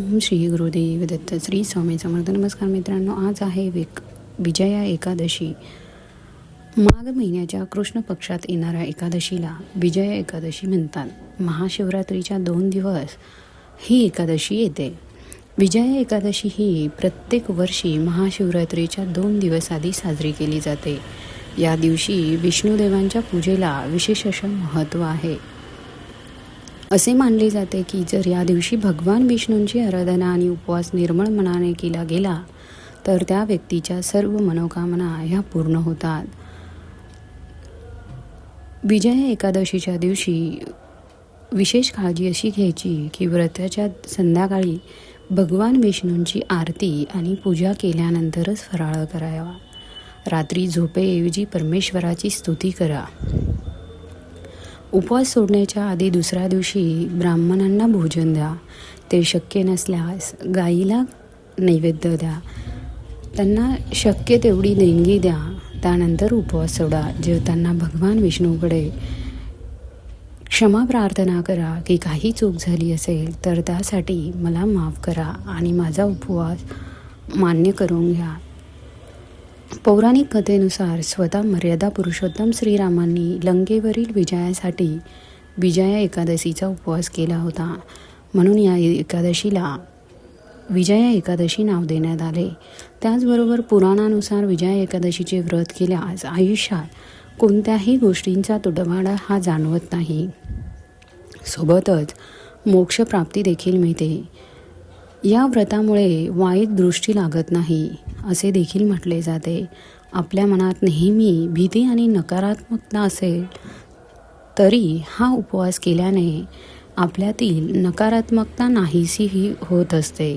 ओम श्री गुरुदेव दत्त श्री स्वामी समर्थ. नमस्कार मित्रांनो, आज आहे विजया एकादशी. माघ महिन्याच्या कृष्ण पक्षात येणाऱ्या एकादशीला विजया एकादशी म्हणतात. महाशिवरात्रीच्या 2 दिवस ही एकादशी येते. विजया एकादशी ही प्रत्येक वर्षी महाशिवरात्रीच्या 2 दिवस आधी साजरी केली जाते. या दिवशी विष्णुदेवांच्या पूजेला विशेष असं महत्त्व आहे. असे मानले जाते की जर या दिवशी भगवान विष्णूंची आराधना आणि उपवास निर्मळ मनाने केला गेला तर त्या व्यक्तीच्या सर्व मनोकामना ह्या पूर्ण होतात. विजया एकादशीच्या दिवशी विशेष काळजी अशी घ्यायची की व्रताच्या संध्याकाळी भगवान विष्णूंची आरती आणि पूजा केल्यानंतरच फराळ करावा. रात्री झोपेऐवजी परमेश्वराची स्तुती करा. उपवास सोडण्याच्या आधी दुसऱ्या दिवशी ब्राह्मणांना भोजन द्या. ते शक्य नसल्यास गाईला नैवेद्य द्या. त्यांना शक्य तेवढी देणगी द्या. त्यानंतर उपवास सोडा. जेवताना भगवान विष्णूकडे क्षमा प्रार्थना करा की काही चूक झाली असेल तर त्यासाठी मला माफ करा आणि माझा उपवास मान्य करून घ्या. पौराणिक कथेनुसार स्वतः मर्यादा पुरुषोत्तम श्रीरामांनी लंकेवरील विजयासाठी विजया एकादशीचा उपवास केला होता. म्हणून या एकादशीला विजया एकादशी नाव देण्यात आले. त्याचबरोबर पुराणानुसार विजया एकादशीचे व्रत केल्यास आयुष्यात कोणत्याही गोष्टींचा तुटवडा हा जाणवत नाही. सोबतच मोक्षप्राप्ती देखील मिळते. या व्रतामुळे वाईट दृष्टी लागत नाही असे देखील म्हटले जाते. आपल्या मनात नेहमी भीती आणि नकारात्मकता असेल तरी हा उपवास केल्याने आपल्यातील नकारात्मकता नाहीशी होत असते.